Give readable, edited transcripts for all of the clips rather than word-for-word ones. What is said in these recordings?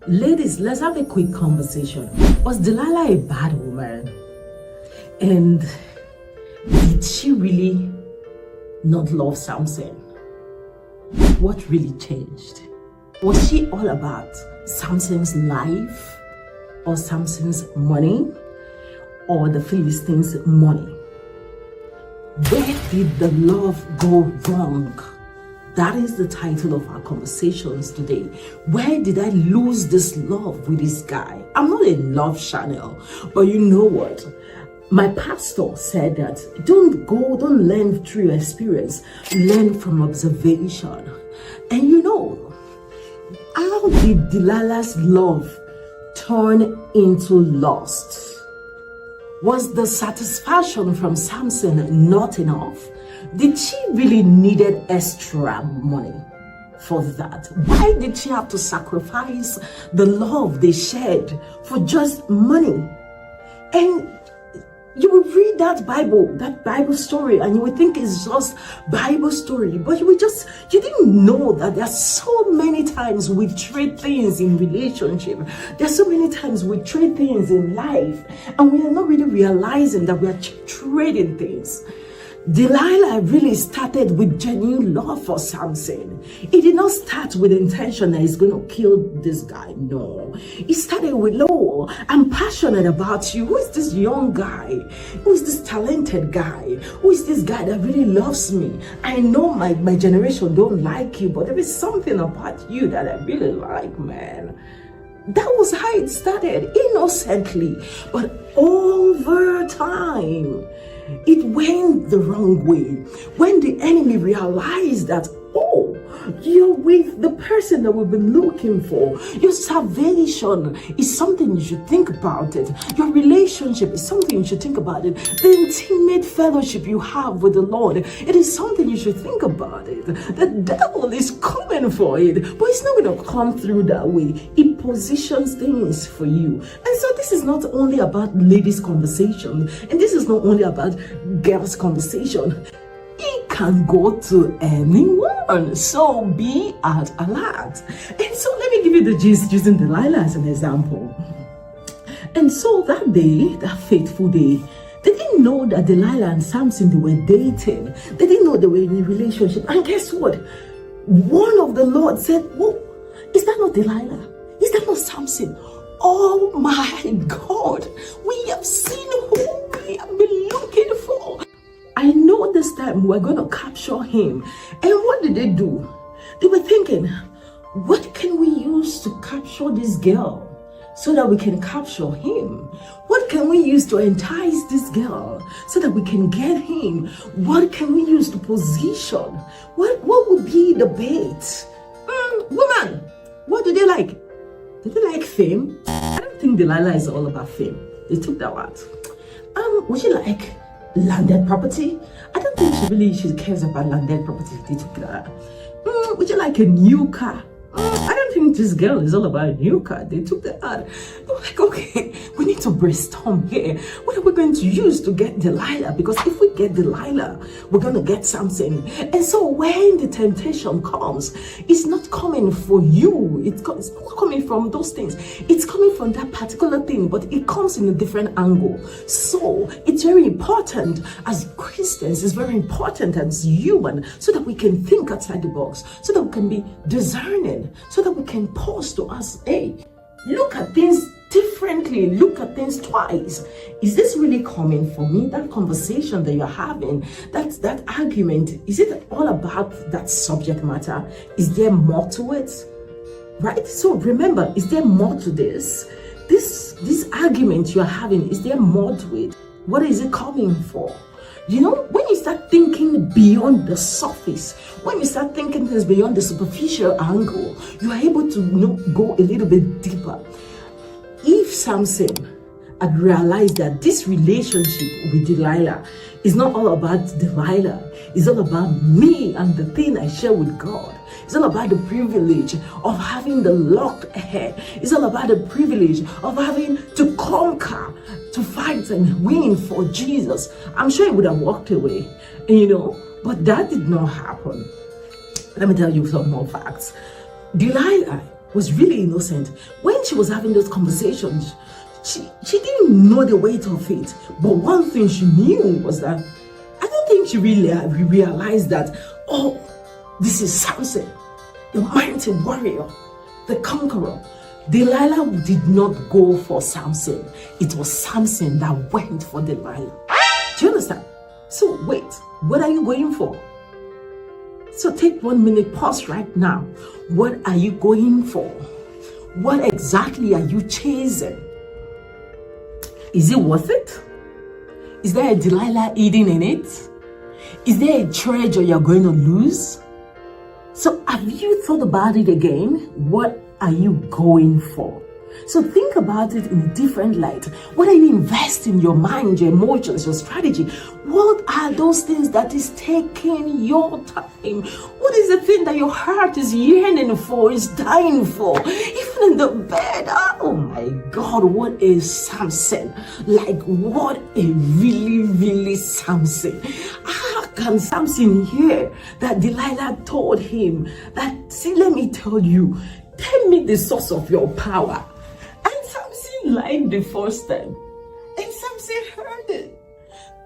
Ladies, let's have a quick conversation. Was Delilah a bad woman? And did she really not love Samson? What really changed? Was she all about Samson's life, or Samson's money, or the Philistines' money? Where did the love go wrong? That is the title of our conversations today. Where did I lose this love with this guy? I'm not a love channel, but you know what? My pastor said that don't learn through your experience, learn from observation. And you know, how did Delilah's love turn into lust? Was the satisfaction from Samson not enough? Did she really needed extra money for that? Why did she have to sacrifice the love they shared for just money? And you will read that Bible story, and you would think it's just Bible story, but you didn't know that there's so many times we trade things in relationship. There's so many times we trade things in life, and we are not really realizing that we are trading things. Delilah really started with genuine love for Samson. It did not start with the intention that he's going to kill this guy. No. It started with, "Oh, I'm passionate about you. Who is this young guy? Who is this talented guy? Who is this guy that really loves me? I know my generation don't like you, but there is something about you that I really like, man." That was how it started, innocently. But over time, it went the wrong way. When the enemy realized that, oh, you're with the person that we've been looking for. Your salvation is something you should think about it. Your relationship is something you should think about it. The intimate fellowship you have with the Lord, it is something you should think about it. The devil is coming for it, but it's not going to come through that way. It positions things for you. And so this is not only about ladies' conversation, and this is not only about girls' conversation. It can go to anyone, so be at alert. And so let me give you the gist using Delilah as an example. And so that day, that fateful day, they didn't know that Delilah and Samson, they were dating. They didn't know they were in a relationship. And guess what? One of the Lord said, "Whoa, is that not Delilah? Is that not Samson? Oh my God, we have seen who we have been looking for. I know this time we're going to capture him." And what did they do? They were thinking, what can we use to capture this girl so that we can capture him? What can we use to entice this girl so that we can get him? What can we use to position? What would be the bait? Woman, what do they like? Do they like fame? I don't think Delilah is all about fame. They took that out. Would you like landed property? I don't think she cares about landed property. They took that. Would you like a new car? I don't think this girl is all about a new car. They took that out. I'm like, okay, we need to brainstorm here. What are we going to use to get Delilah? Because if we get Delilah, we're going to get Samson. And so when the temptation comes, it's not coming for you. It's not coming from those things. It's coming from that particular thing, but it comes in a different angle. So it's very important as Christians, it's very important as human, so that we can think outside the box, so that we can be discerning, so that we can pause to ask, hey, look at things differently, look at things twice. Is this really coming for me? That conversation that you're having, that argument, is it all about that subject matter? Is there more to it? Right? So remember, is there more to this? This argument you're having, is there more to it? What is it coming for? You know, when you start thinking beyond the surface, when you start thinking things beyond the superficial angle, you are able to go a little bit deeper. If Samson had realized that this relationship with Delilah is not all about Delilah, it's all about me and the thing I share with God. It's all about the privilege of having the locked hair. It's all about the privilege of having to conquer, to fight and win for Jesus. I'm sure he would have walked away, but that did not happen. Let me tell you some more facts. Delilah was really innocent. When she was having those conversations, she didn't know the weight of it. But one thing she knew was that I don't think she really realized that, oh, this is Samson, the mighty warrior, the conqueror. Delilah did not go for Samson. It was Samson that went for Delilah. Do you understand? So wait, what are you going for? So take 1 minute, pause right now. What are you going for? What exactly are you chasing? Is it worth it? Is there a Delilah hidden in it? Is there a treasure you're going to lose? So have you thought about it again? What are you going for? So think about it in a different light. What are you investing your mind, your emotions, your strategy? What are those things that is taking your time? What is the thing that your heart is yearning for, is dying for? Even in the bed, oh my God, what is Samson? Like, what a really Samson. How can Samson hear that Delilah told him that, see, let me tell you, tell me the source of your power. And Samson lied the first time. And Samson heard it.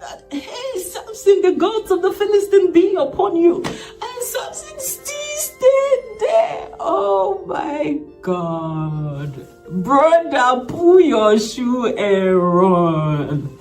That, hey, Samson, the gods of the Philistine be upon you. And Samson still stayed there. Oh my God. Brother, pull your shoe and run.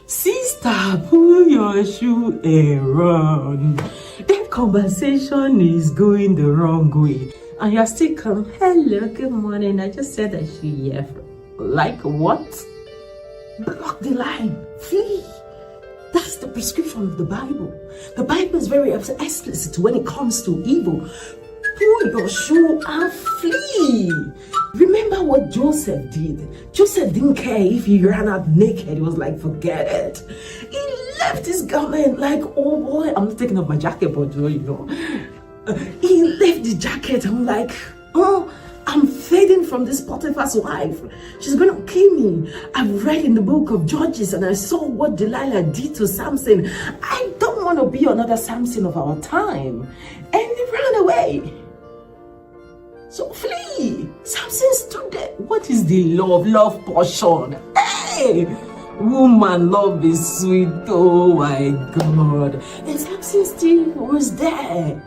Sister, pull your shoe and run. That conversation is going the wrong way. And you're still come, hello, good morning. I just said that she like what? Block the line. Flee. That's the prescription of the Bible. The Bible is very explicit when it comes to evil. Pull your shoe and flee. Remember what Joseph did. Joseph didn't care if he ran out naked. He was like, forget it. He left his garment like, oh boy, I'm not taking off my jacket, but you know. He left the jacket. I'm like, oh, I'm fading from this Potiphar's wife. She's going to kill me. I've read in the book of Judges and I saw what Delilah did to Samson. I don't want to be another Samson of our time. And he ran away. So flee. Samson stood there. What is the love portion? Hey! Woman, love is sweet. Oh my God. And Samson still was there.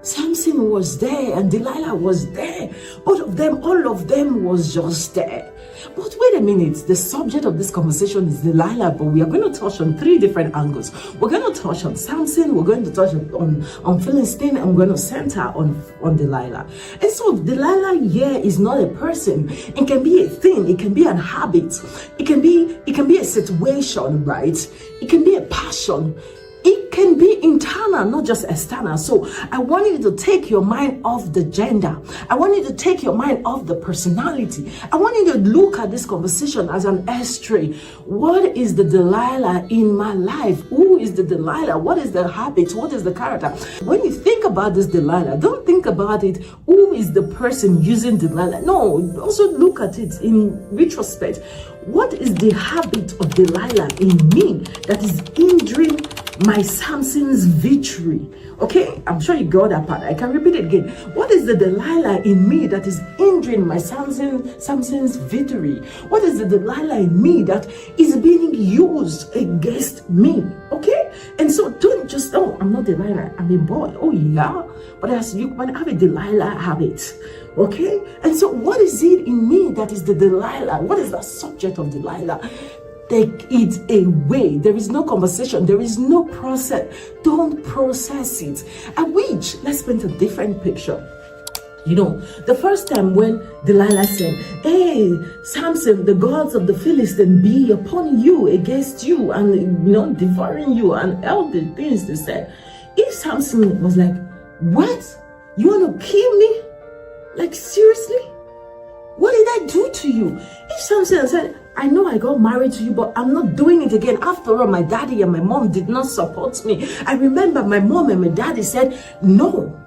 Samson was there and Delilah was there. Both of them, all of them was just there. But wait a minute, the subject of this conversation is Delilah, but we are going to touch on 3 different angles. We're going to touch on Samson, we're going to touch on Philistine, and we're going to center on Delilah. And so Delilah here is not a person. It can be a thing, it can be an habit, it can be a situation, right? It can be a passion. It can be internal, not just external. So I want you to take your mind off the gender. I want you to take your mind off the personality. I want you to look at this conversation as an ashtray. What is the Delilah in my life? Who is the Delilah? What is the habit? What is the character? When you think about this Delilah, don't think about it. Who is the person using Delilah? No, also look at it in retrospect. What is the habit of Delilah in me that is hindering my Samson's victory? Okay, I'm sure you got that part. I can repeat it again. What is the Delilah in me that is hindering my Samson's victory? What is the Delilah in me that is being used against me? Okay, and so don't just, oh, I'm not Delilah, I'm a boy. Oh yeah, but as you can have a Delilah habit. Okay, and so what is it in me that is the Delilah? What is the subject of Delilah? Take it away. There is no conversation. There is no process. Don't process it. I wish, let's paint a different picture. You know, the first time when Delilah said, hey, Samson, the gods of the Philistine be upon you, against you, and, you know, devouring you, and all the things they said. If Samson was like, what? You want to kill me? Like, seriously? What did I do to you? If Samson said, I know I got married to you, but I'm not doing it again. After all, my daddy and my mom did not support me. I remember my mom and my daddy said, no,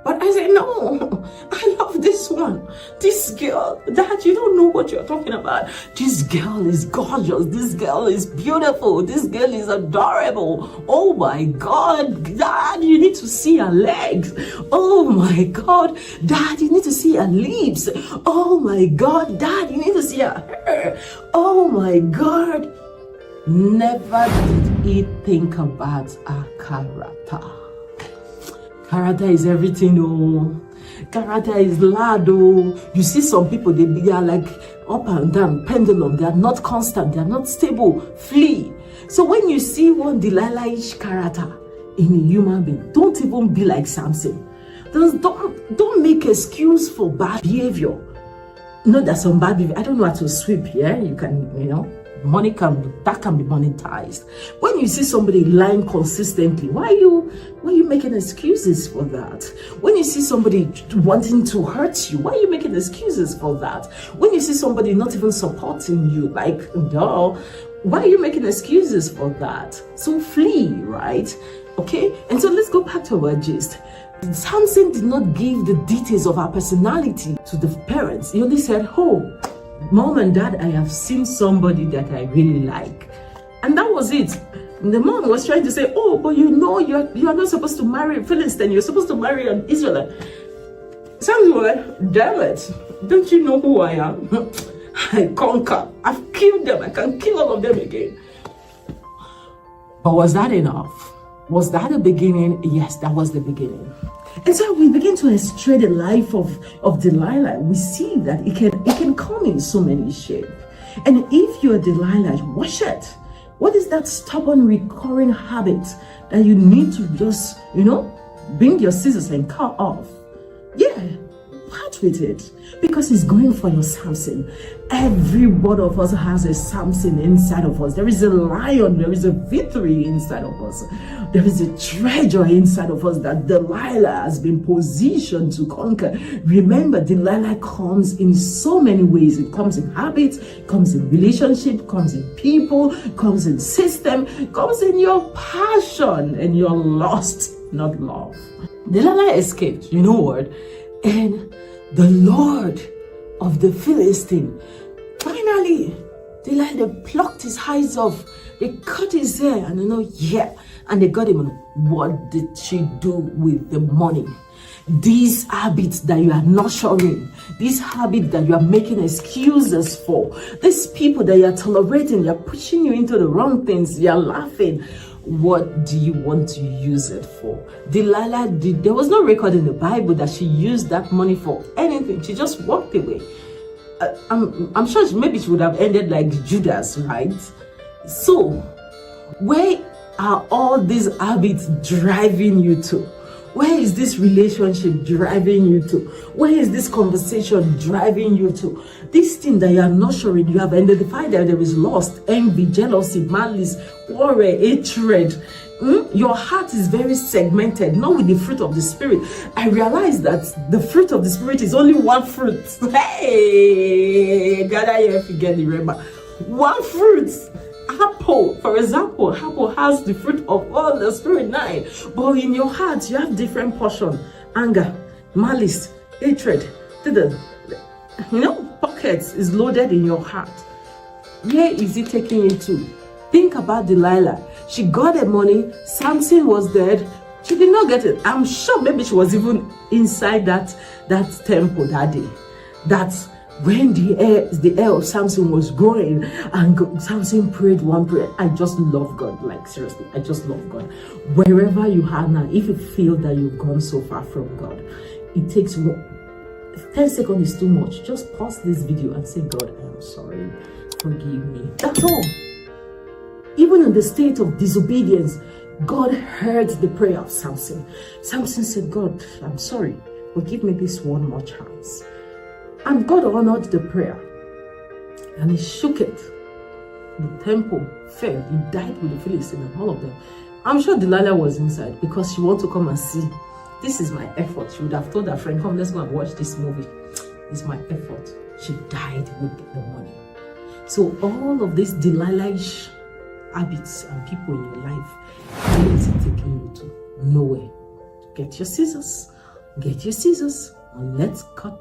But I said, no, I love this one. This girl, Dad, you don't know what you're talking about. This girl is gorgeous. This girl is beautiful. This girl is adorable. Oh my God, Dad, you need to see her legs. Oh my God, Dad, you need to see her lips. Oh my God, Dad, you need to see her hair. Oh my God. Never did he think about her character. Character is everything, oh. Character is lad, oh. You see some people, they are like up and down, pendulum. They are not constant. They are not stable. Flee. So when you see one Delilah-ish character in a human being, don't even be like Samson. Don't make excuse for bad behavior. No, there's some bad behavior. I don't know how to sweep here. You can, money can be monetized. When you see somebody lying consistently, why are you making excuses for that? When you see somebody wanting to hurt you, why are you making excuses for that? When you see somebody not even supporting you, like, no, why are you making excuses for that? So flee, right? Okay, and so let's go back to our gist. Samson did not give the details of her personality to the parents. He only said, oh, Mom and Dad, I have seen somebody that I really like. And that was it. The mom was trying to say, oh, but you are not supposed to marry a Philistine. You're supposed to marry an Israelite. Samson was like, damn it. Don't you know who I am? I conquer. I've killed them. I can kill all of them again. But was that enough? Was that the beginning? Yes, that was the beginning. And so we begin to illustrate the life of Delilah. We see that it can come in so many shapes. And if you're Delilah, watch it. What is that stubborn, recurring habit that you need to just, bring your scissors and cut off? Yeah, part with it. Because he's going for your Samson. Every one of us has a Samson inside of us. There is a lion, there is a victory inside of us. There is a treasure inside of us that Delilah has been positioned to conquer. Remember, Delilah comes in so many ways. It comes in habits, comes in relationship, comes in people, comes in system, comes in your passion and your lust, not love. Delilah escaped, you know what? And the Lord of the Philistine, finally, Delilah plucked his eyes off. They cut his hair, and and they got him. What did she do with the money? These habits that you are nurturing, these habits that you are making excuses for, these people that you are tolerating, they are pushing you into the wrong things, you are laughing. What do you want to use it for? Delilah there was no record in the Bible that she used that money for anything. She just walked away. I'm sure maybe she would have ended like Judas, right? So, where are all these habits driving you to? Where is this relationship driving you to? Where is this conversation driving you to? This thing that you are nurturing, you have identified that there is lust, envy, jealousy, malice, quarrel, hatred. Your heart is very segmented, not with the fruit of the Spirit. I realize that the fruit of the Spirit is only one fruit. Hey, gather here if you get the remember. One fruit. Apple, for example, apple has the fruit of all the Spirit 9, but in your heart you have different portion. Anger, malice, hatred, pockets is loaded in your heart. Where is it taking you to? Think about Delilah. She got the money. Samson was dead. She did not get it. I'm sure maybe she was even inside that temple that day. That's when the hair of Samson was growing, and Samson prayed one prayer. I just love God. Like, seriously, I just love God. Wherever you are now, if you feel that you've gone so far from God, it takes 10 seconds is too much. Just pause this video and say, God, I am sorry. Forgive me. That's all. Even in the state of disobedience, God heard the prayer of Samson. Samson said, God, I'm sorry. Forgive me this one more chance. And God honored the prayer. And he shook it. The temple fell. He died with the Philistines and all of them. I'm sure Delilah was inside because she wanted to come and see. This is my effort. She would have told her friend, come, let's go and watch this movie. It's my effort. She died with the money. So all of these Delilah-ish habits and people in your life, where is it taking you to? Nowhere. Get your scissors. get your scissors and let's cut.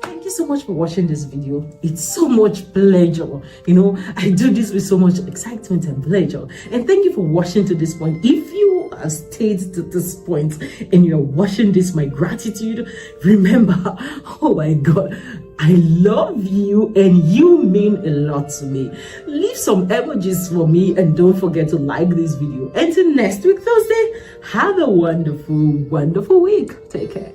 Thank you so much for watching this video. It's so much pleasure. I do this with so much excitement and pleasure. And thank you for watching to this point. If you have stayed to this point and you're watching this, my gratitude. Remember, oh my God, I love you and you mean a lot to me. Leave some emojis for me and don't forget to like this video. Until next week, Thursday, have a wonderful, wonderful week. Take care.